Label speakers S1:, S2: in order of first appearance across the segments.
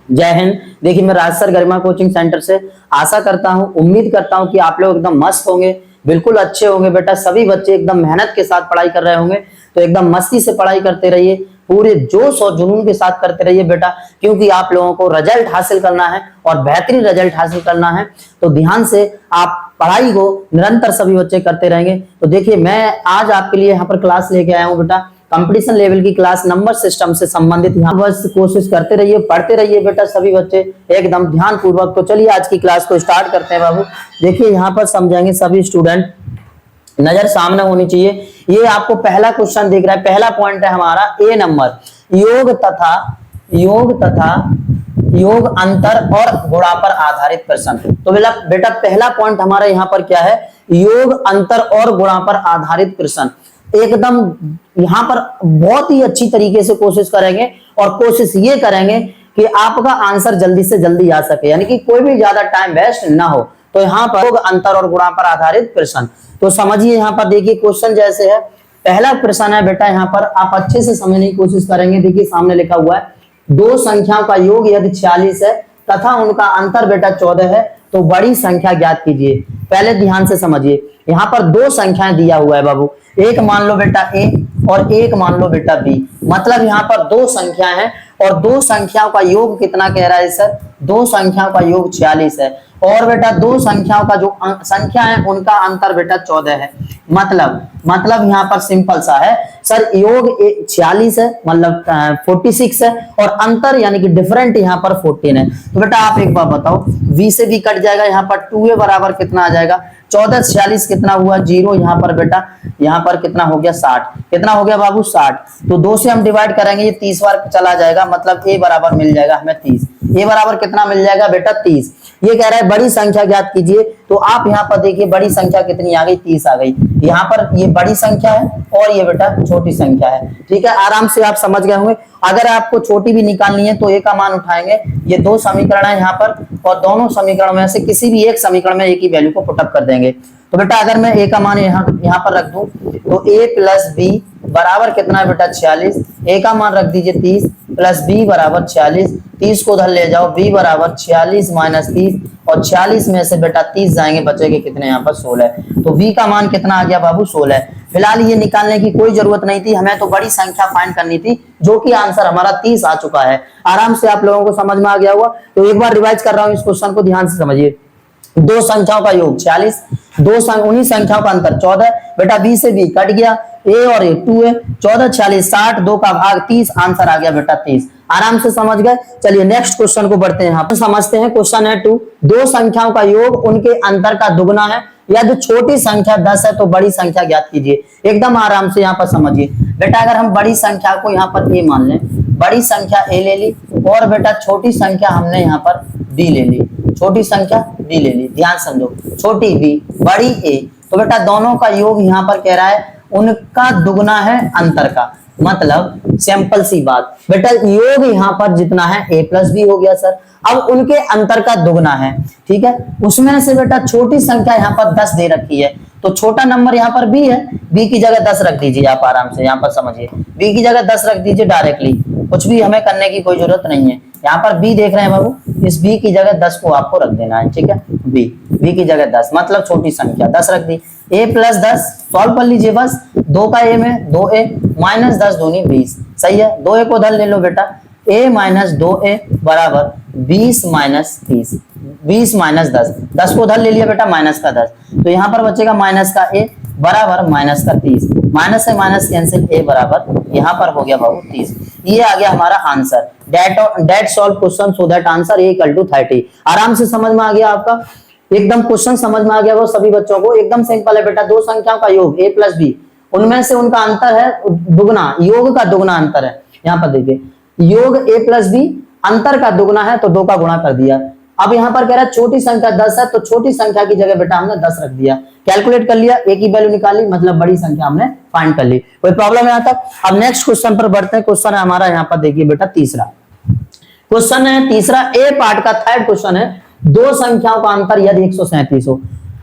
S1: जय हिंद। देखिए मैं राज सर गरिमा कोचिंग सेंटर से आशा करता हूं, उम्मीद करता हूं कि आप लोग एकदम मस्त होंगे, बिल्कुल अच्छे होंगे। बेटा सभी बच्चे एकदम मेहनत के साथ पढ़ाई कर रहे होंगे, तो एकदम मस्ती से पढ़ाई करते रहिए, पूरे जोश और जुनून के साथ करते रहिए बेटा, क्योंकि आप लोगों को रिजल्ट हासिल करना है और बेहतरीन रिजल्ट हासिल करना है। तो ध्यान से आप पढ़ाई को निरंतर सभी बच्चे करते रहेंगे। तो देखिए मैं आज आपके लिए यहाँ पर क्लास लेके आया हूँ बेटा, कंपटीशन लेवल की क्लास, नंबर सिस्टम से संबंधित। यहाँ बस कोशिश करते रहिए, पढ़ते रहिए बेटा सभी बच्चे एकदम ध्यान पूर्वक। तो चलिए आज की क्लास को स्टार्ट करते हैं बाबू। देखिए यहाँ पर समझाएंगे सभी स्टूडेंट, नजर सामने होनी चाहिए। ये आपको पहला क्वेश्चन दिख रहा है, पहला पॉइंट है हमारा ए नंबर, योग अंतर और गुणा पर आधारित प्रश्न। तो बेटा पहला पॉइंट हमारा यहाँ पर क्या है, योग अंतर और गुणा पर आधारित प्रश्न। एकदम यहाँ पर बहुत ही अच्छी तरीके से कोशिश करेंगे और कोशिश ये करेंगे कि आपका आंसर जल्दी से जल्दी आ सके, यानी कि कोई भी ज्यादा टाइम वेस्ट ना हो। तो यहाँ पर योग अंतर और गुणा पर आधारित प्रश्न, तो समझिए यहाँ पर देखिए क्वेश्चन जैसे है। पहला प्रश्न है बेटा, यहाँ पर आप अच्छे से समझने की कोशिश करेंगे। देखिए सामने लिखा हुआ है, दो संख्याओं का योग यदि 46 है तथा उनका अंतर बेटा 14 है तो बड़ी संख्या ज्ञात कीजिए। पहले ध्यान से समझिए, यहाँ पर दो संख्याएं दिया हुआ है बाबू, एक मान लो बेटा ए और एक मान लो बेटा बी। मतलब यहाँ पर दो संख्या है और दो संख्याओं का योग कितना कह रहा है सर, दो संख्याओं का योग 46 है और बेटा दो संख्याओं का जो संख्या है उनका अंतर बेटा 14 है। मतलब यहाँ पर सिंपल सा है सर, योग 46 है मतलब 46 है और अंतर यानी कि डिफरेंट यहाँ पर 14 है। तो बेटा आप एक बार बताओ, v से v कट जाएगा, यहाँ पर 2a बराबर कितना आ जाएगा, 14 46 कितना हुआ 0, यहाँ पर बेटा यहाँ पर कितना हो गया 60, कितना हो गया बाबू 60। तो 2 से हम डिवाइड करेंगे, ये 30 बार चला जाएगा, मतलब a बराबर मिल जाएगा हमें 30। a बराबर कितना मिल जाएगा बेटा 30। ये कह रहा है बड़ी संख्या ज्ञात कीजिए। तो आप यहाँ पर देखिए बड़ी संख्या कितनी आ गई, 30 आ गई। यहाँ पर ये बड़ी संख्या है और ये बेटा छोटी संख्या है। ठीक है, आराम से आप समझ गए होंगे। अगर आपको छोटी भी निकालनी है तो a का मान उठाएंगे, ये दो समीकरण है यहाँ पर और दोनों समीकरण में से किसी भी एक समीकरण में a की वैल्यू को पुटअप कर देंगे। तो बेटा अगर मैं a का मान यहाँ पर रख दूं तो a प्लस b बराबर कितना है बेटा 46, a का मान रख दीजिए 30 प्लस b बराबर 46, 30 को उधर ले जाओ, b बराबर 46 माइनस 30 और 46 में से बेटा 30 जाएंगे, बचेंगे कितने यहाँ पर 16। तो v का मान कितना आ गया बाबू 16। फिलहाल ये निकालने की कोई जरूरत नहीं थी, हमें तो बड़ी संख्या फाइंड करनी थी, जो कि आंसर हमारा 30 आ चुका है। आराम से आप लोगों को समझ में आ गया हुआ। तो एक बार रिवाइज कर रहा हूँ इस क्वेश्चन को, ध्यान से समझिए। दो संख्याओं का योग 46, उन्हीं संख्याओं का अंतर 14, बेटा b से b कट गया, a और a 2 है, 14 46 60, 2 का भाग 30, आंसर आ गया बेटा 30। आराम से समझ गए। चलिए नेक्स्ट क्वेश्चन को बढ़ते हैं, यहाँ पर समझते हैं। क्वेश्चन है 2, दो संख्याओं का योग उनके अंतर का दुगना है, यदि छोटी संख्या 10 है तो बड़ी संख्या ज्ञात कीजिए। एकदम आराम से यहाँ पर समझिए बेटा, अगर हम बड़ी संख्या को यहाँ पर a मान लें, बड़ी संख्या a ले ली और बेटा छोटी संख्या हमने यहाँ पर b ले ली, छोटी संख्या b ले ली। ध्यान समझो, छोटी b बड़ी a, तो बेटा दोनों का योग यहाँ पर कह रहा है उनका दुगना है अंतर का। मतलब सिंपल सी बात बेटा, योग यहाँ पर जितना है a प्लस बी हो गया सर, अब उनके अंतर का दुगना है। ठीक है, उसमें से बेटा छोटी संख्या यहाँ पर 10 दे रखी है, तो छोटा नंबर यहाँ पर b है, b की जगह 10 रख दीजिए। आप आराम से यहाँ पर समझिए, b की जगह 10 रख दीजिए डायरेक्टली, कुछ भी हमें करने की कोई जरूरत नहीं है। यहाँ पर b देख रहे हैं बाबू, इस b की जगह 10 को आपको रख देना है। ठीक है, b की जगह 10 मतलब छोटी संख्या 10 रख दी। a प्लस 10 सॉल्व कर लीजिए, बस 2 का a में 2a माइनस 10 दूनी 20, सही है। 2a को उधर ले लो बेटा, a माइनस 2a बराबर 20 माइनस 30, 20 माइनस 10, 10 को उधर ले लिया बेटा माइनस का 10, तो यहाँ पर बचेगा माइनस का a बराबर माइनस का 30, माइनस से माइनस कैंसिल, a बराबर यहाँ पर हो गया बाबू 30। ये आ गया हमारा answer. That solve question so that answer a equal to 30। आराम से समझ में आ गया आपका, एकदम क्वेश्चन समझ में आ गया वो सभी बच्चों को। एकदम सिंपल है बेटा, दो संख्याओं का योग a प्लस b, उनमें से उनका अंतर है दुगना, योग का दुगना अंतर है। यहाँ पर देखिए योग a प्लस b, अंतर का दुगना है तो 2 का गुणा कर दिया। अब यहाँ पर कह रहा है छोटी संख्या 10 है, तो छोटी संख्या की जगह बेटा हमने 10 रख दिया, कैलकुलेट कर लिया, a की वैल्यू निकाली, मतलब बड़ी संख्या हमने फाइंड कर ली। कोई प्रॉब्लम यहाँ तक? अब नेक्स्ट क्वेश्चन पर बढ़ते हैं। क्वेश्चन है हमारा यहाँ पर देखिए बेटा तीसरा क्वेश्चन है, तीसरा ए पार्ट का थर्ड क्वेश्चन है, दो संख्याओं का अंतर यदि 137 हो।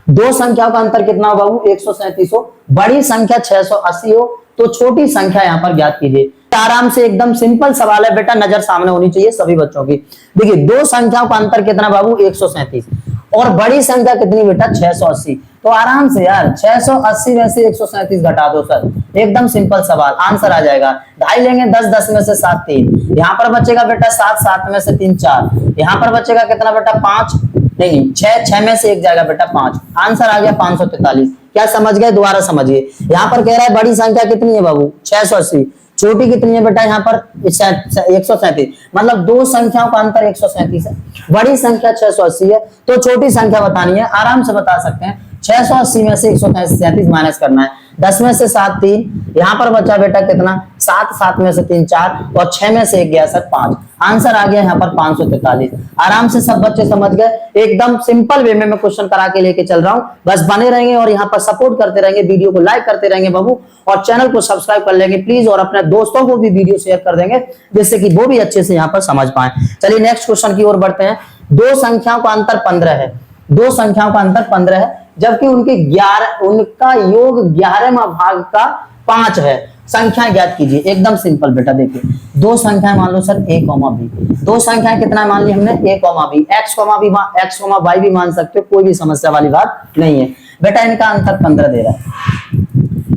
S1: दो संख्याओं का अंतर कितना हो बाबू? 137 हो। बड़ी संख्या 680 हो तो छोटी संख्या यहाँ पर ज्ञात कीजिए। आराम से एकदम सिंपल सवाल है बेटा, नजर सामने होनी चाहिए सभी बच्चों की। देखिए दो संख्याओं का अंतर कितना बाबू 137 और बड़ी संख्या कितनी बेटा 680। तो आराम से यार 680 में से 137 घटा दो सर, एकदम सिंपल सवाल, आंसर आ जाएगा। ढाई लेंगे 10, 10 में से 7 3, यहाँ पर बचेगा बेटा 7, 7 में से 3 4, यहाँ पर बचेगा कितना बेटा 5 नहीं 6, 6 में से 1 जाएगा बेटा 5, आंसर आ गया 543। क्या समझ गए, दोबारा समझिए। यहाँ पर कह रहा है बड़ी संख्या कितनी है बाबू 680, छोटी कितनी है बेटा यहाँ पर 137, मतलब दो संख्याओं का अंतर 137 है, बड़ी संख्या 680 है, तो छोटी संख्या बतानी है, आराम से बता सकते हैं। 680 में से 137 माइनस करना है, 10 में से 7 3, यहाँ पर बचा बेटा कितना 7, 7 में से 3 4 और 6 में से 1 गया सर 5, आंसर आ गया यहाँ पर 543। आराम से सब बच्चे समझ गए, एकदम सिंपल वे में मैं क्वेश्चन करा के लेके चल रहा हूँ, बस बने रहेंगे और यहाँ पर सपोर्ट करते रहेंगे, वीडियो को लाइक करते रहेंगे बाबू, और चैनल को सब्सक्राइब कर लेंगे प्लीज, और अपने दोस्तों को भी वीडियो शेयर कर देंगे जिससे कि वो भी अच्छे से यहाँ पर समझ पाए। चलिए नेक्स्ट क्वेश्चन की ओर बढ़ते हैं। दो संख्याओं का अंतर 15 है, दो संख्याओं का अंतर 15 है, जबकि उनका योग 11वां भाग का 5 है, संख्याएं ज्ञात कीजिए। एकदम सिंपल बेटा, देखिए दो संख्याएं मान लो सर a, b, दो संख्याएं कितना मान ली हमने a, b, x, y भी मान सकते हो, कोई भी समस्या वाली बात नहीं है बेटा। इनका अंतर 15 दे रहा है,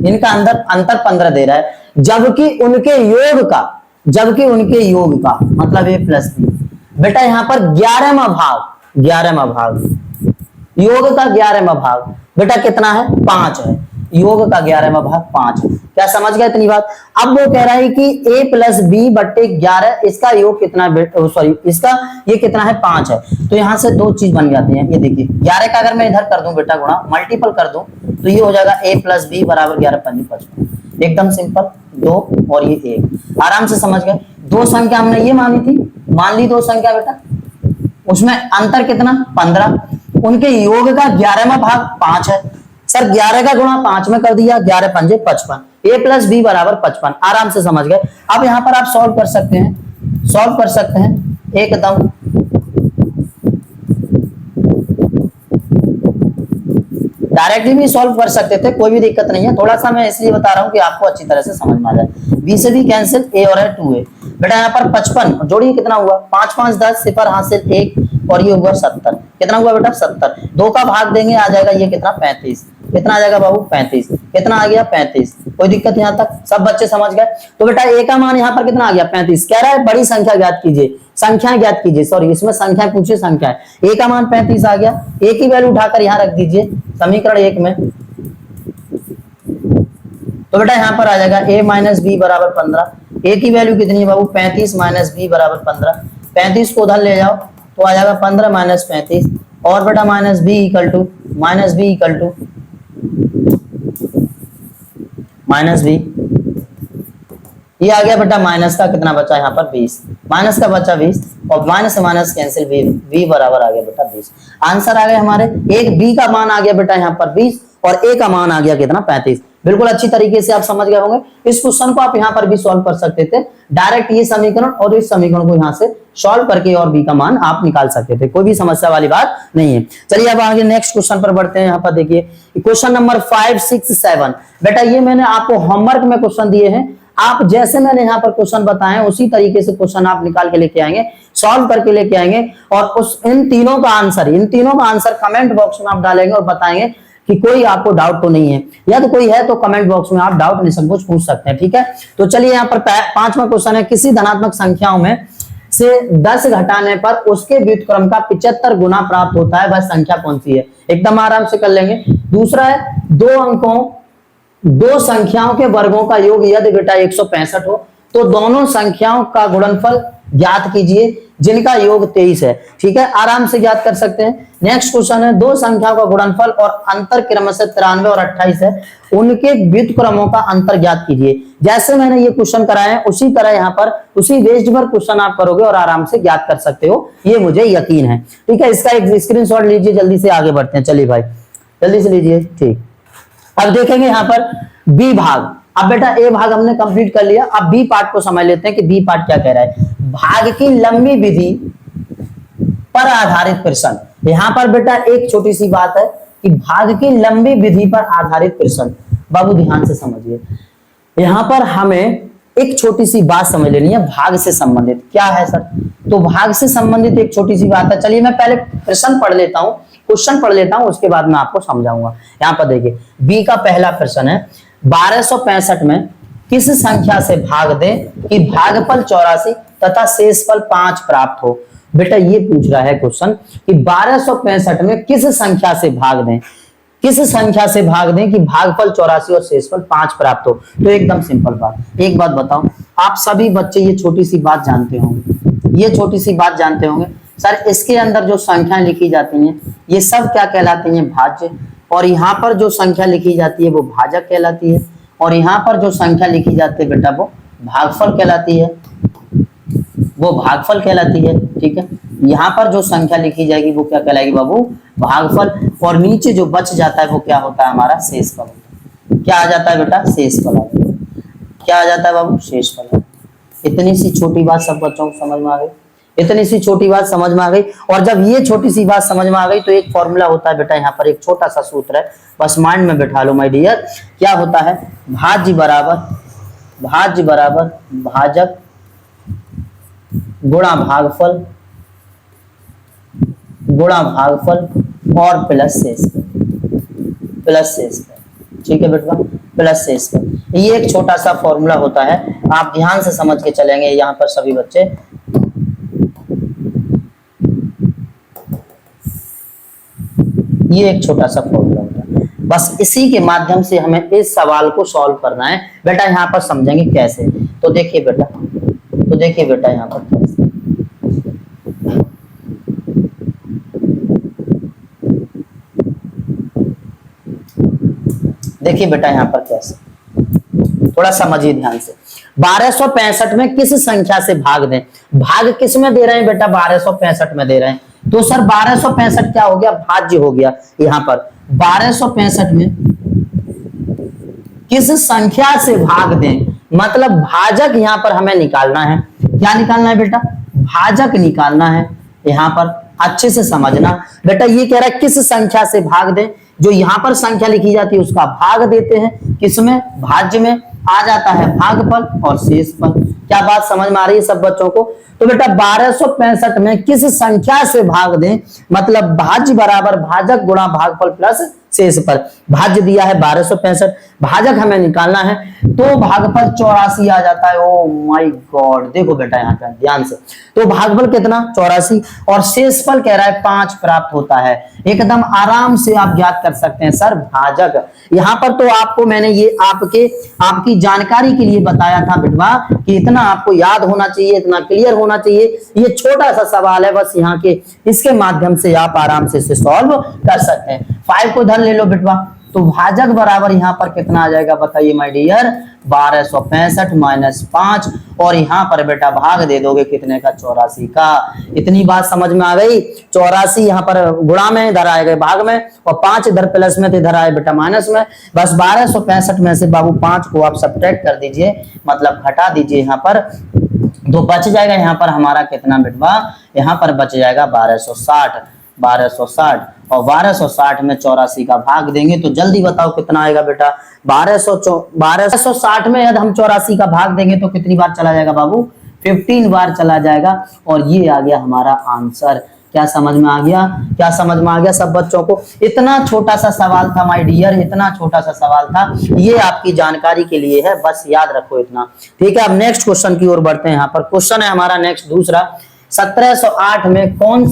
S1: इनका अंतर 15 दे रहा है, जबकि उनके योग का मतलब a प्लस b, बेटा यहाँ पर 11वां भाग, योग का 11वां भाग बेटा कितना है 5 है, योग का 11वां भाग 5 है। क्या समझ गए इतनी बात। अब वो कह रहा है कि a प्लस बी बट्टे 11, इसका योग कितना, सॉरी इसका ये कितना है 5 है, तो यहाँ से दो चीज बन जाती है। ये देखिए 11 का अगर मैं इधर कर दूं बेटा गुणा, मल्टीपल कर दूं, तो ये हो जाएगा a प्लस बी बराबर 11 5 55, एकदम सिंपल, 2 और ये 1, आराम से समझ गए। दो संख्या हमने ये मानी थी, मान ली दो संख्या बेटा, उसमें अंतर कितना 15, उनके योग का 11वां भाग 5 है सर, 11 का गुणा 5 में कर दिया, 11 5 55, a प्लस बी बराबर 55, आराम से समझ गए। अब यहाँ पर आप सॉल्व कर सकते हैं, एकदम डायरेक्टली भी सॉल्व कर सकते थे, कोई भी दिक्कत नहीं है, थोड़ा सा मैं इसलिए बता रहा हूँ कि आपको अच्छी तरह से समझ में आ जाए। बी से भी कैंसिल, a और है 2a, बेटा यहाँ पर 55 जोड़िए कितना हुआ 5 5 10, सिफर हासिल 1 और ये हुआ 70, कितना हुआ बेटा 70, 2 का भाग देंगे आ जाएगा ये कितना 35, कितना आ जाएगा बाबू 35, कितना आ गया 35, कोई दिक्कत यहाँ तक, सब बच्चे समझ गए। तो बेटा a का मान यहाँ पर कितना आ गया 35, कह रहा है बड़ी संख्या ज्ञात कीजिए, संख्या ज्ञात कीजिए, सॉरी इसमें संख्या पूछे, संख्या है, a का मान 35 आ गया, a की वैल्यू उठाकर यहाँ रख दीजिए समीकरण 1 में, तो बेटा यहाँ पर आ जाएगा a माइनस बी बराबर 15, a की वैल्यू कितनी है बाबू 35 माइनस बी बराबर 15, 35 को उधर ले जाओ तो आ जाएगा 15 माइनस 35, और बेटा minus B equal to minus B, ये आ गया बेटा माइनस का कितना बचा यहाँ पर 20, माइनस का बचा 20 और माइनस माइनस कैंसिल, v बराबर आ गया बेटा 20, आंसर आ गया हमारे। एक b का मान आ गया बेटा यहाँ पर 20 और a का मान आ गया कितना 35। बिल्कुल अच्छी तरीके से आप समझ गए होंगे। इस क्वेश्चन को आप यहाँ पर भी सॉल्व कर सकते थे, डायरेक्ट ये समीकरण और इस समीकरण को यहाँ से सॉल्व करके और b का मान आप निकाल सकते थे, कोई भी समस्या वाली बात नहीं है। चलिए अब आगे नेक्स्ट क्वेश्चन पर बढ़ते हैं। यहाँ पर देखिए क्वेश्चन नंबर 5 6 7, बेटा ये मैंने आपको होमवर्क में क्वेश्चन दिए हैं, आप जैसे मैंने यहाँ पर क्वेश्चन बताए उसी तरीके से क्वेश्चन आप निकाल के लेके आएंगे, सॉल्व करके लेके आएंगे, और इन तीनों का आंसर कमेंट बॉक्स में आप डालेंगे और बताएंगे कि कोई आपको डाउट तो नहीं है, या तो कोई है तो कमेंट बॉक्स में आप डाउट निसंकोच पूछ सकते हैं, ठीक है। तो चलिए यहाँ पर 5वां क्वेश्चन है, किसी धनात्मक संख्याओं में से 10 घटाने पर उसके व्युत्क्रम का 75 गुना प्राप्त होता है, वह संख्या कौन सी है, एकदम आराम से कर लेंगे। दूसरा है दो संख्याओं के वर्गों का योग यदि बेटा 165 हो तो दोनों संख्याओं का गुणनफल ज्ञात कीजिए जिनका योग 23 है, ठीक है, आराम से ज्ञात कर सकते हैं। नेक्स्ट क्वेश्चन है दो संख्याओं का गुणनफल और अंतर क्रमशः 93 और 28 है, उनके व्युत्क्रमों का अंतर ज्ञात कीजिए। जैसे मैंने ये क्वेश्चन कराए हैं उसी तरह यहाँ पर उसी बेस्ड पर क्वेश्चन आप करोगे और आराम से ज्ञात कर सकते हो, ये मुझे यकीन है, ठीक है। इसका एक स्क्रीनशॉट लीजिए, जल्दी से आगे बढ़ते हैं। चलिए भाई जल्दी से लीजिए, ठीक। अब देखेंगे यहाँ पर बी भाग, अब बेटा ए भाग हमने कंप्लीट कर लिया, अब बी पार्ट को समझ लेते हैं कि बी पार्ट क्या कह रहा है। भाग की लंबी विधि पर आधारित प्रश्न। यहाँ पर बेटा एक छोटी सी बात है कि भाग की लंबी विधि पर आधारित प्रश्न, बाबू ध्यान से समझिए। यहाँ पर हमें एक छोटी सी बात समझ लेनी है, भाग से संबंधित क्या है सर? तो भाग से संबंधित एक छोटी सी बात है। चलिए मैं पहले प्रश्न पढ़ लेता हूँ, क्वेश्चन पढ़ लेता हूँ, उसके बाद मैं आपको समझाऊंगा। यहाँ पर देखिए बी का पहला प्रश्न है, 1265 में किस संख्या से भाग दें कि भागफल 84 तथा शेषफल 5 प्राप्त हो। बेटा ये पूछ रहा है क्वेश्चन कि 1265 में किस संख्या से भाग दें, किस संख्या से भाग दें कि भागफल 84 और शेषफल 5 प्राप्त हो। तो एकदम सिंपल बात, एक बात बताओ, आप सभी बच्चे ये छोटी सी बात जानते होंगे, ये छोटी सी बात जानते होंगे सर, इसके अंदर जो संख्याएं लिखी जाती हैं ये सब क्या कहलाती हैं? भाज्य। और यहाँ पर जो संख्या लिखी जाती है वो भाजक कहलाती है, और यहाँ पर जो संख्या लिखी जाती है बेटा वो भागफल कहलाती है, वो भागफल कहलाती है। ठीक है, यहाँ पर जो संख्या लिखी जाएगी वो क्या कहलाएगी बाबू? भागफल। और नीचे जो बच जाता है वो क्या होता है? हमारा शेषफल। क्या आ जाता है बेटा? शेषफल। क्या आ जाता है बाबू? शेषफल। इतनी सी छोटी बात सब बच्चों को समझ में आ गई, इतनी सी छोटी बात समझ में आ गई। और जब ये छोटी सी बात समझ में आ गई तो एक फॉर्मूला होता है बेटा, यहाँ पर एक छोटा सा सूत्र है, बस माइंड में बैठा लो माय डियर। क्या होता है? भाज्य बराबर भाजक गुणा भागफल और प्लस शेषफल। ठीक है बेटा, प्लस शेषफल। ये एक छोटा सा फॉर्मूला होता है, आप ध्यान से समझ के चलेंगे यहाँ पर सभी बच्चे। ये एक छोटा सा फॉर्मूला होता है, बस इसी के माध्यम से हमें इस सवाल को सॉल्व करना है बेटा। यहाँ पर समझेंगे कैसे, तो देखिए बेटा, यहाँ पर कैसे। देखिए बेटा यहाँ पर कैसे, थोड़ा समझिए ध्यान से। 1265 में किस संख्या से भाग दें? भाग किस में दे रहे हैं बेटा? 1265 में दे रहे हैं, तो सर 1265 क्या हो गया? भाज्य हो गया। यहाँ पर 1265 में किस संख्या से भाग दें, मतलब भाजक यहाँ पर हमें निकालना है। क्या निकालना है बेटा? भाजक निकालना है। यहाँ पर अच्छे से समझना बेटा, ये कह रहा है किस संख्या से भाग दें, जो यहाँ पर संख्या लिखी जाती है उसका भाग देते हैं, किसमें? भाज्य में। आ जाता है भागफल और शेषफल। क्या बात समझ में आ रही है सब बच्चों को? तो बेटा 1265 में किस संख्या से भाग दें, मतलब भाज्य बराबर भाजक गुणा भागफल प्लस शेषफल। भाज्य दिया है 1265, भाजक हमें निकालना है, तो भागफल 84 आ जाता है। ओ माय गॉड, देखो बेटा यहाँ पर ध्यान से, तो भागफल कितना? 84, और शेषफल कह रहा है 5 प्राप्त होता है। एकदम आराम से आप ज्ञात कर सकते हैं सर भाजक। यहाँ पर तो आपको मैंने ये आपकी जानकारी के लिए बताया था बेटवा कि इतना आपको याद होना चाहिए, इतना क्लियर होना चाहिए। ये छोटा सा सवाल है, बस यहाँ के इसके माध्यम से आप आराम से इसे सॉल्व कर सकते हैं। 5 को धन ले लो बेटवा, तो भाजक बराबर यहाँ पर कितना आ जाएगा बताइए माय डियर? 1265 माइनस 5, और यहाँ पर बेटा भाग दे दोगे कितने का? 84 का। इतनी बात समझ में आ गई? 84 यहाँ पर गुणा में इधर आएगा भाग में, और 5 इधर प्लस में, तो इधर आए बेटा माइनस में। बस 1265 में से बाबू 5 को आप सब्ट्रैक्ट कर दीजिए, मतलब घटा दीजिए यहाँ पर, तो बच जाएगा यहाँ पर हमारा कितना बेटवा? यहाँ पर बच जाएगा 1260। और 1260 में 84 का भाग देंगे तो जल्दी बताओ कितना आएगा बेटा? 1260 में यदि हम 84 का भाग देंगे तो कितनी बार चला जाएगा बाबू? 15 बार चला जाएगा। और ये आ गया हमारा आंसर। क्या समझ में आ गया? क्या समझ में आ गया सब बच्चों को? इतना छोटा सा सवाल था माय डियर, इतना छोटा सा सवाल था, ये आपकी जानकारी के लिए है, बस याद रखो इतना। ठीक है, अब नेक्स्ट क्वेश्चन की ओर बढ़ते हैं। यहाँ पर क्वेश्चन है हमारा नेक्स्ट दूसरा, 1708 में कौन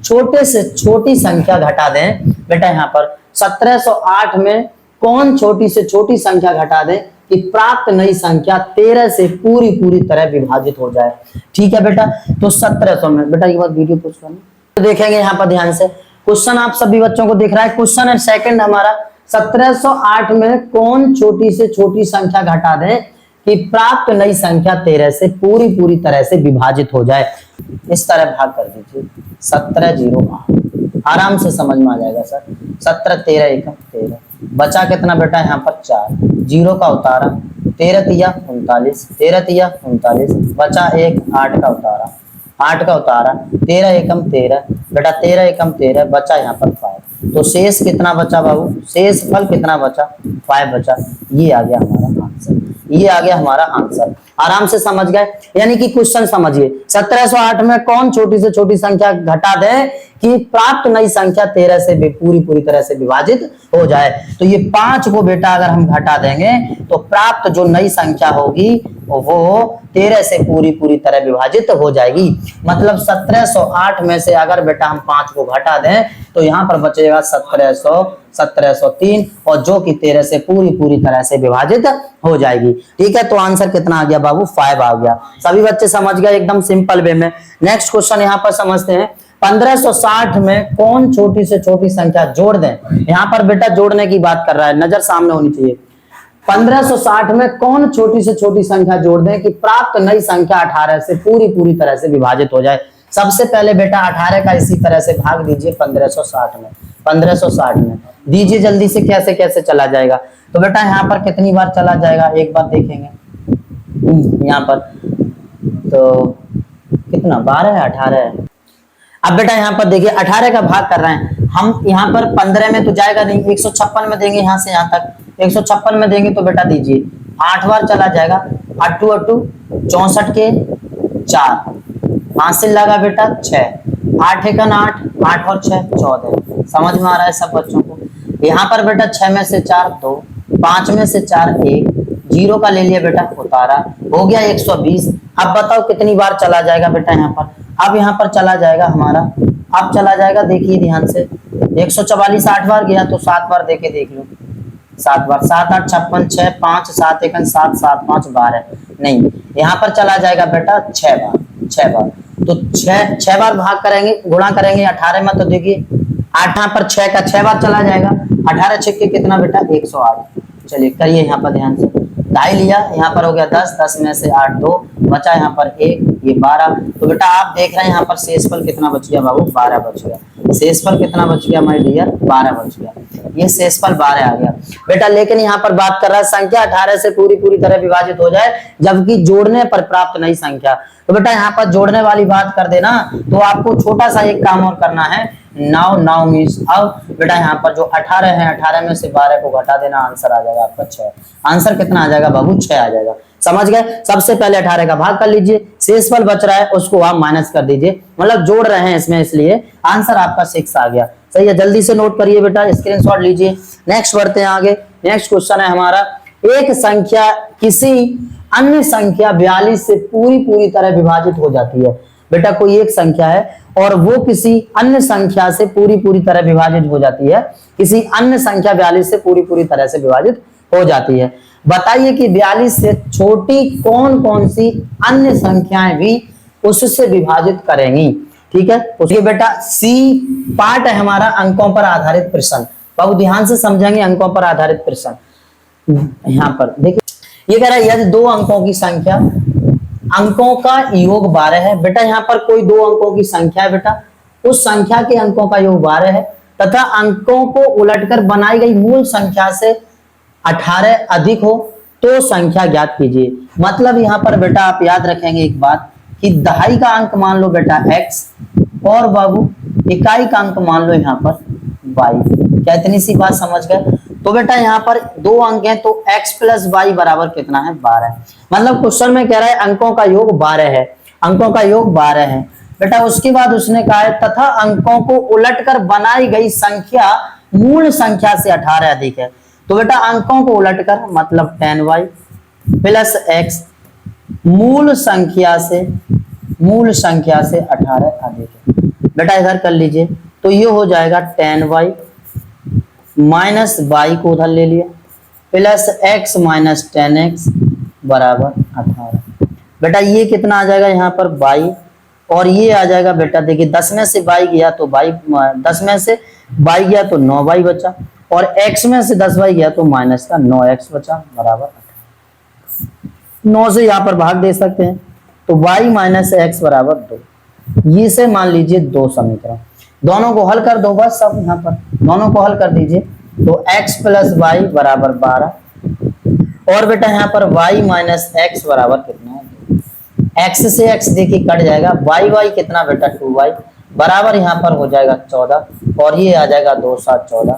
S1: छोटे से छोटी संख्या घटा दें? बेटा यहाँ पर 1708 में कौन छोटी से छोटी संख्या घटा दें कि प्राप्त नई संख्या 13 से पूरी तरह विभाजित हो जाए। ठीक है बेटा, तो 1700 में बेटा ये बात वीडियो पोस्ट करना, तो देखेंगे यहाँ पर ध्यान से। क्वेश्चन आप सभी बच्चों को दिख रहा है? क्वेश्चन है सेकंड हमारा, 1708 में कौन छोटी से छोटी संख्या घटा दें कि प्राप्त नई संख्या 13 से पूरी तरह से विभाजित हो जाए। इस तरह भाग कर दीजिए, 1708, आराम से समझ में आ जाएगा सर। 17 13 1 13, बचा कितना बेटा? यहाँ पर 4, 0 का उतारा, 13 तिया 39, 13 तिया 39, बचा 1, 8 का उतारा, 8 का उतारा, 13 एकम 13 बेटा, 13 एकम 13, बचा यहाँ पर 5। तो शेष कितना बचा बाबू? शेष फल कितना बचा? 5 बचा। ये आ गया हमारा आंसर, ये आ गया हमारा आंसर। आराम से समझ गए। यानी कि क्वेश्चन समझिए, 1708 में कौन छोटी से छोटी संख्या घटा दे कि प्राप्त नई संख्या 13 से पूरी तरह से विभाजित हो जाए। तो ये 5 को बेटा अगर हम घटा देंगे तो प्राप्त जो नई संख्या होगी वो 13 से पूरी तरह विभाजित हो जाएगी। मतलब 1708 में से अगर बेटा हम 5 को घटा दें तो यहाँ पर बचेगा 1700, 1703 और जो कि 13 से पूरी तरह से विभाजित हो जाएगी। ठीक है, तो आंसर कितना आ गया बाबू? 5 आ गया। सभी बच्चे समझ गए एकदम सिंपल वे में। नेक्स्ट क्वेश्चन यहाँ पर समझते हैं, 1560 में कौन छोटी से छोटी संख्या जोड़ दें। यहाँ पर बेटा जोड़ने की बात कर रहा है, नजर सामने होनी चाहिए। 1560 में कौन छोटी से छोटी संख्या जोड़ दें कि प्राप्त नई संख्या 18 से पूरी तरह से विभाजित हो जाए। सबसे पहले बेटा 18 का इसी तरह से भाग दीजिए 1560 में। 1560 में दीजिए जल्दी से, कैसे चला जाएगा। तो बेटा यहाँ पर कितनी बार चला जाएगा एक बार देखेंगे। यहाँ पर तो कितना 12 है 18 है। अब बेटा यहाँ पर देखिए 18 का भाग कर रहे हैं हम। यहाँ पर 15 में तो जाएगा नहीं, 156 में देंगे यहाँ से यहाँ तक। 156 में देंगे तो बेटा दीजिए 8 बार चला जाएगा। 8 2 64 के 4 हासिल लगा बेटा 6। 8 1 8, 8 और 6 14। समझ में आ रहा है सब बच्चों को? यहाँ पर बेटा 6 में से 4 2, 5 में से 4 1, 0 का ले लिया बेटा उतारा, हो गया 120। अब बताओ कितनी बार चला जाएगा बेटा यहाँ पर? अब यहाँ पर चला जाएगा हमारा, अब चला जाएगा देखिए ध्यान से, 144 8 बार गया तो 7 बार देके देख लो। 7 बार 7 8 56 6 5 7 1 7 7 5 12 नहीं, यहाँ पर चला जाएगा बेटा 6 बार। 6 बार तो 6 बार भाग करेंगे, गुणा करेंगे 18 में तो देखिए 8 यहाँ पर 6 का 6 बार चला जाएगा। 18 6 के कितना बेटा 108। चलिए करिए यहाँ पर ध्यान से, ढाई लिया, यहाँ पर हो गया 10, 10 में से 8 2 बचा, यहाँ पर 1 ये 12। तो बेटा आप देख रहे हैं यहाँ पर शेषफल कितना बच गया बाबू? 12 बच गया। शेषफल कितना बच गया माय डियर? 12 बच गया। ये शेषफल 12 आ गया बेटा। लेकिन यहाँ पर बात कर रहा है संख्या 18 से पूरी तरह विभाजित हो जाए जबकि जोड़ने पर प्राप्त नई संख्या। तो बेटा यहाँ पर जोड़ने वाली बात कर देना तो आपको छोटा सा एक काम और करना है। नाउ मीन्स अब बेटा यहाँ पर जो 18 है 18 में से 12 को घटा देना, आंसर आ जाएगा आपका 6। आंसर कितना आ जाएगा बाबू? 6 आ जाएगा। समझ गए? सबसे पहले 18 का भाग कर लीजिए, शेषफल बच रहा है उसको आप माइनस कर दीजिए, मतलब जोड़ रहे हैं इसमें, इसलिए आंसर आपका 6 आ गया। सही है, जल्दी से नोट करिए बेटा, स्क्रीनशॉट लीजिए। नेक्स्ट बढ़ते हैं आगे। नेक्स्ट क्वेश्चन है हमारा, एक संख्या किसी अन्य संख्या 42 से पूरी तरह विभाजित हो जाती है। बेटा कोई एक संख्या है और वो किसी अन्य संख्या से पूरी तरह विभाजित हो जाती है। किसी अन्य संख्या 42 से पूरी तरह से विभाजित हो जाती है। बताइए कि 42 से छोटी कौन कौन सी अन्य संख्याएं भी उससे विभाजित करेंगी। ठीक है, उसके बेटा सी पार्ट है हमारा अंकों पर आधारित प्रश्न। बहुत ध्यान से समझेंगे अंकों पर आधारित प्रश्न। यहाँ पर देखिए ये कह रहा है यदि 2 अंकों की संख्या, अंकों का योग 12 है। बेटा यहाँ पर कोई 2 अंकों की संख्या है बेटा, उस संख्या के अंकों का योग 12 है तथा अंकों को उलटकर बनाई गई मूल संख्या से 18 अधिक हो तो संख्या ज्ञात कीजिए। मतलब यहाँ पर बेटा आप याद रखेंगे एक बात कि दहाई का अंक मान लो बेटा x और बाबू इकाई का अंक मान लो यहाँ पर y। क्या इतनी सी बात समझ गए? तो बेटा यहाँ पर 2 अंक हैं तो x प्लस y बराबर कितना है? 12। मतलब क्वेश्चन में कह रहा है अंकों का योग 12 है, अंकों का योग 12 है बेटा। उसके बाद उसने कहा है तथा अंकों को उलटकर बनाई गई संख्या मूल संख्या से 18 अधिक है। तो बेटा अंकों को उलटकर मतलब 10y प्लस x मूल संख्या से 18 अधिक है। बेटा इधर कर लीजिए तो ये हो जाएगा 10y माइनस y को उधर ले लिया प्लस x माइनस 10x बराबर 18। बेटा ये कितना आ जाएगा यहाँ पर y और ये आ जाएगा बेटा देखिए 10 में से y गया तो y, 10 में से y गया तो 9y बचा और x में से 10y गया तो माइनस का 9x बचा बराबर 9 से यहाँ पर भाग दे सकते हैं तो y माइनस x बराबर 2। ये से मान लीजिए 2 समीकरण, दोनों को हल कर दो बस। सब यहाँ पर दोनों को हल कर दीजिए तो x प्लस वाई बराबर 12 और बेटा यहाँ पर y माइनस एक्स बराबर कितना है? x से x देखिए कट जाएगा, y कितना बेटा 2y बराबर यहाँ पर हो जाएगा 14 और ये आ जाएगा 2 7 14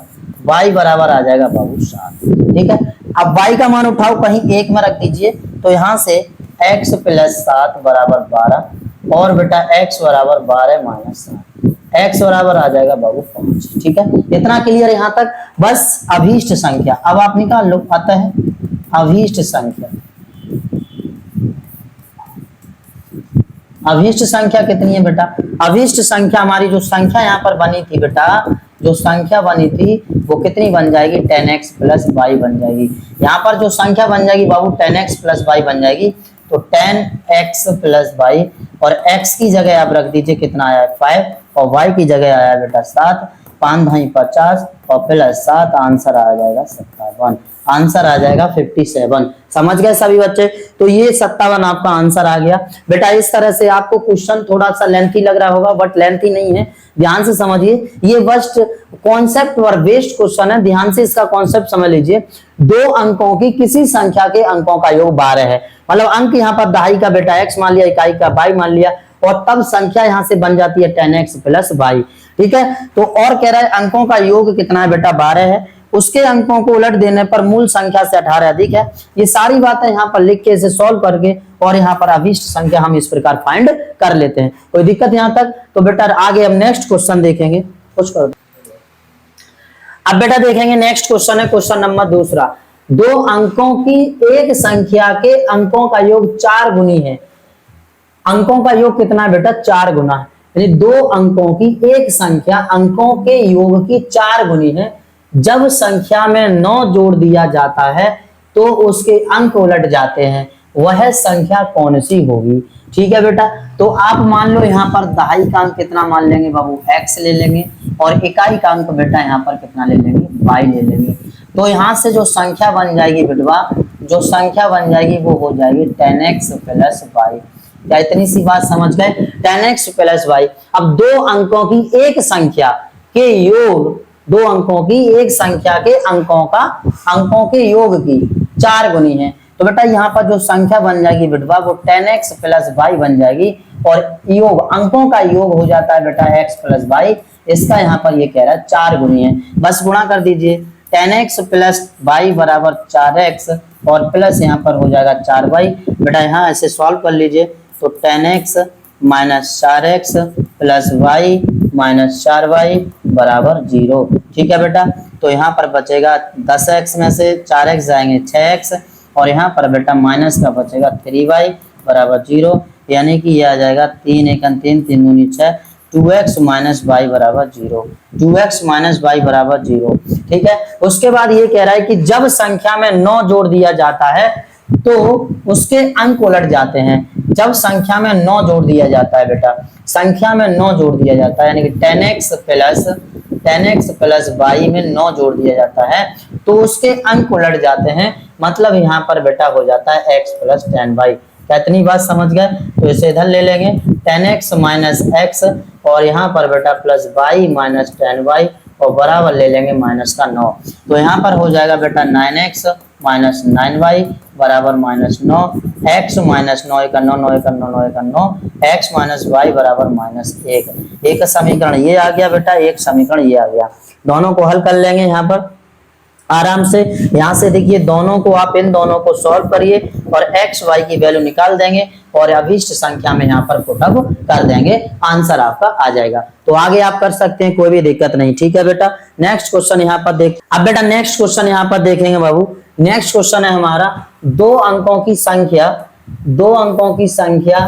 S1: y बराबर आ जाएगा बाबू 7। ठीक है, अब y का मान उठाओ कहीं एक में रख दीजिए, तो यहाँ से x प्लस 7 बराबर 12 और बेटा x बराबर 12 माइनस 7, x बराबर आ जाएगा बाबू 5। ठीक है, इतना क्लियर यहाँ तक। बस अभीष्ट संख्या अब आप निकाल लो, आता है अभीष्ट संख्या। अभीष्ट संख्या कितनी है बेटा? अभीष्ट संख्या हमारी जो संख्या यहाँ पर बनी थी बेटा, जो संख्या बनी थी वो कितनी बन जाएगी? 10x प्लस y बन जाएगी। यहाँ पर जो संख्या बन जाएगी बाबू 10x प्लस y बन जाएगी, तो 10x प्लस y और x की जगह आप रख दीजिए कितना आया है 5 और y की जगह आया बेटा 7, 5 भाई 50 और प्लस 7, आंसर आ जाएगा 57, आंसर आ जाएगा 57। समझ गए सभी बच्चे? तो ये 57 आपका आंसर आ गया बेटा। इस तरह से आपको क्वेश्चन थोड़ा सा लेंथी लग रहा होगा, बट लेंथी नहीं है, ध्यान से समझिए। ये बस्ट कॉन्सेप्ट और बेस्ड क्वेश्चन है, ध्यान से इसका कॉन्सेप्ट समझ लीजिए। 2 अंकों की किसी संख्या के अंकों का योग 12 है, मतलब अंक यहाँ पर दहाई का बेटा x मान लिया, इकाई का y मान लिया, और तब संख्या यहाँ से बन जाती है 10x प्लस y। ठीक है, तो और कह रहा है अंकों का योग कितना है बेटा? 12 है। उसके अंकों को उलट देने पर मूल संख्या से 18 अधिक है। ये सारी बातें यहाँ पर लिख के इसे सॉल्व करके और यहाँ पर अभीष्ट संख्या हम इस प्रकार फाइंड कर लेते हैं। कोई दिक्कत यहाँ तक? तो बेटा आगे हम नेक्स्ट क्वेश्चन देखेंगे। कुछ कर अब बेटा देखेंगे नेक्स्ट क्वेश्चन है क्वेश्चन नंबर 2। 2 अंकों की एक संख्या के अंकों का योग 4 गुनी है। अंकों का योग कितना है बेटा? 4 गुना है। यानी 2 अंकों की एक संख्या अंकों के योग की 4 गुनी है। जब संख्या में 9 जोड़ दिया जाता है तो उसके अंक उलट जाते हैं, वह संख्या कौन सी होगी? ठीक है बेटा, तो आप मान लो यहाँ पर दहाई का अंक कितना मान लेंगे बाबू? x ले लेंगे, और इकाई का अंक बेटा यहाँ पर कितना ले लेंगे? y ले लेंगे। तो यहाँ से जो संख्या बन जाएगी बेटवा, जो संख्या बन जाएगी वो हो जाएगी 10x प्लस y। क्या इतनी सी बात समझ गए? 10x plus y। अब 2 अंकों की एक संख्या के योग, 2 अंकों की एक संख्या के अंकों के योग की 4 गुनी है। तो बेटा यहाँ पर जो संख्या बन जाएगी बेटवा वो 10x प्लस y बन जाएगी, और योग अंकों का योग हो जाता है बेटा x प्लस y। इसका यहाँ पर ये कह रहा है 4 गुनी है, बस गुणा कर दीजिए। 10x प्लस y बराबर 4x और प्लस यहाँ पर हो जाएगा 4y। बेटा यहाँ ऐसे सॉल्व कर लीजिए, तो 10x minus 4x plus y minus 4y बराबर 0। ठीक है बेटा, तो यहाँ पर बचेगा 10x में से 4x जाएंगे 6x, और यहाँ पर बेटा माइनस का बचेगा 3y बराबर 0, यानी कि ये आ जाएगा 3 1 3 3 दूनी 6, 2x माइनस y बराबर 0, 2x माइनस y बराबर 0। ठीक है, उसके बाद ये कह रहा है कि जब संख्या में 9 जोड़ दिया जाता है तो उसके अंक उलट जाते हैं। जब संख्या में 9 जोड़ दिया जाता है बेटा, संख्या में 9 जोड़ दिया जाता है, यानी कि 10x प्लस y में 9 जोड़ दिया जाता है तो उसके अंक उलट जाते हैं, मतलब यहाँ पर बेटा हो जाता है x प्लस 10y। क्या इतनी बात समझ गए? तो इसे इधर ले लेंगे 10x माइनस x, और यहाँ पर बेटा प्लस y माइनस 10y, और बराबर ले लेंगे माइनस का 9। तो यहाँ पर हो जाएगा बेटा 9x माइनस 9y बराबर minus 9, x minus 9 1 9 9 1 9 9 1 9, x minus y बराबर माइनस 1। एक समीकरण ये आ गया बेटा, एक समीकरण ये आ गया। दोनों को हल कर लेंगे यहाँ पर आराम से। यहाँ से देखिए दोनों को आप इन दोनों को सॉल्व करिए और x y की वैल्यू निकाल देंगे और अभीष्ट संख्या में यहाँ पर पुट अप कर देंगे, आंसर आपका आ जाएगा। तो आगे आप कर सकते हैं, कोई भी दिक्कत नहीं। ठीक है बेटा, नेक्स्ट क्वेश्चन यहाँ पर देख। अब बेटा नेक्स्ट क्वेश्चन यहाँ पर देखेंगे बाबू। नेक्स्ट क्वेश्चन है हमारा 2 अंकों की संख्या, 2 अंकों की संख्या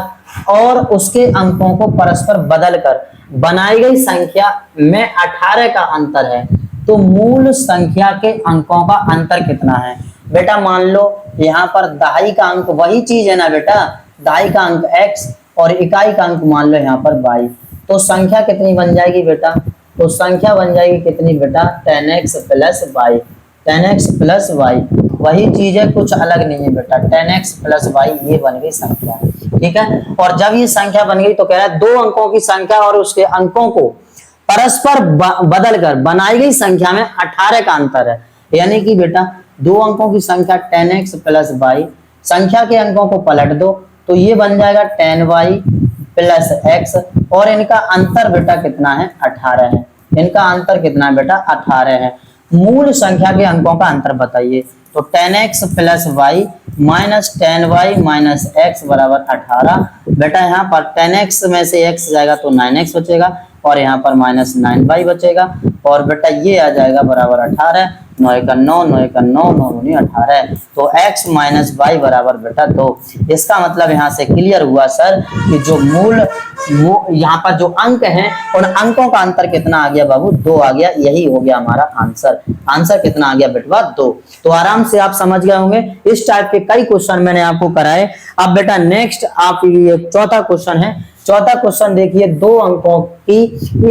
S1: और उसके अंकों को परस्पर बदलकर बनाई गई संख्या में 18 का अंतर है, तो मूल संख्या के अंकों का अंतर कितना है? बेटा मान लो यहाँ पर दहाई का अंक वही चीज है ना बेटा, दहाई का अंक x और इकाई का अंक मान लो यहाँ पर y, तो संख्या कितनी बन जाएगी बेटा? तो संख्या बन जाएगी कितनी बेटा? 10x plus y, 10x plus y वही चीज है, कुछ अलग नहीं है बेटा। 10x प्लस y ये बन गई संख्या, ठीक है। और जब ये संख्या बन गई तो कह रहा है 2 अंकों की संख्या और उसके अंकों को परस्पर बदलकर बनाई गई संख्या में 18 का अंतर है, यानी कि बेटा 2 अंकों की संख्या 10x प्लस y, संख्या के अंकों को पलट दो तो ये बन जाएगा 10y प्लस x, और इनका अंतर बेटा कितना है? 18 है। इनका अंतर कितना है बेटा? 18 है। मूल संख्या के अंकों का अंतर बताइए। तो 10x plus Y minus 10y minus X बराबर 18। बेटा यहाँ पर 10x में से x जाएगा तो 9x बचेगा और यहाँ पर माइनस 9y बचेगा और बेटा ये आ जाएगा बराबर 18। 9 का 9, 9 का 9, 9 दूनी 18। तो x माइनस वाई बराबर बेटा 2। इसका मतलब यहाँ से क्लियर हुआ सर कि जो मूल यहाँ पर जो अंक हैं उन अंकों का अंतर कितना आ गया बाबू, 2 आ गया। यही हो गया हमारा आंसर। आंसर कितना आ गया बेटवा, 2। तो आराम से आप समझ गए होंगे। इस टाइप के कई क्वेश्चन मैंने आपको कराए। अब बेटा नेक्स्ट आप ये चौथा क्वेश्चन है। चौथा क्वेश्चन देखिए, 2 अंकों की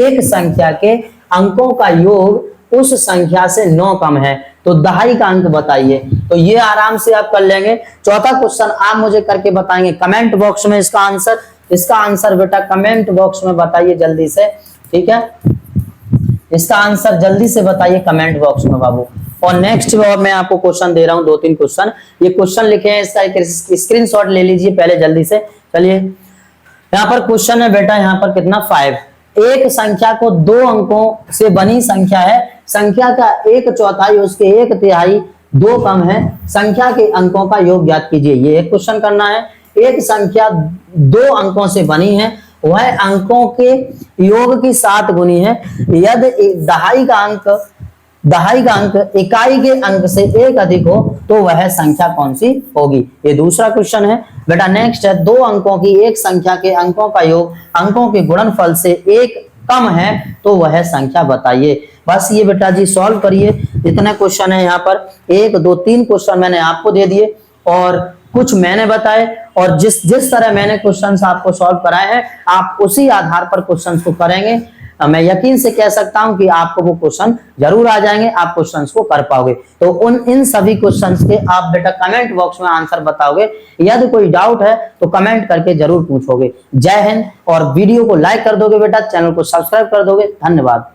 S1: एक संख्या के अंकों का योग उस संख्या से 9 कम है तो दहाई का अंक बताइए। तो ये आराम से आप कर लेंगे। चौथा क्वेश्चन आप मुझे करके बताएंगे कमेंट बॉक्स में इसका आंसर। इसका आंसर बेटा कमेंट बॉक्स में बताइए जल्दी से, ठीक है। इसका आंसर जल्दी से बताइए कमेंट बॉक्स में बाबू। और नेक्स्ट मैं आपको क्वेश्चन दे रहा हूं, 2-3 क्वेश्चन। ये क्वेश्चन लिखे हैं, इसका एक स्क्रीनशॉट ले लीजिए पहले जल्दी से। चलिए यहाँ पर क्वेश्चन है बेटा, यहाँ पर कितना 5। एक संख्या को 2 अंकों से बनी संख्या है, संख्या का 1/4 उसके 1/3 2 कम है, संख्या के अंकों का योग ज्ञात कीजिए। ये एक क्वेश्चन करना है। एक संख्या 2 अंकों से बनी है, वह अंकों के योग की 7 गुनी है। यदि दहाई का अंक इकाई के अंक से 1 अधिक हो तो वह संख्या कौन सी होगी। ये दूसरा क्वेश्चन है बेटा। नेक्स्ट है, 2 अंकों की एक संख्या के अंकों का योग अंकों के गुणनफल से 1 कम है तो वह संख्या बताइए। बस ये बेटा जी सॉल्व करिए। इतने क्वेश्चन है यहाँ पर, 1 2 3 क्वेश्चन मैंने आपको दे दिए और कुछ मैंने बताए। और जिस तरह मैंने क्वेश्चंस आपको सॉल्व कराए हैं आप उसी आधार पर क्वेश्चंस को करेंगे। मैं यकीन से कह सकता हूं कि आपको वो क्वेश्चन जरूर आ जाएंगे, आप क्वेश्चंस को कर पाओगे। तो इन सभी क्वेश्चंस के आप बेटा कमेंट बॉक्स में आंसर बताओगे। यदि कोई डाउट है तो कमेंट करके जरूर पूछोगे। जय हिंद। और वीडियो को लाइक कर दोगे बेटा, चैनल को सब्सक्राइब कर दोगे। धन्यवाद।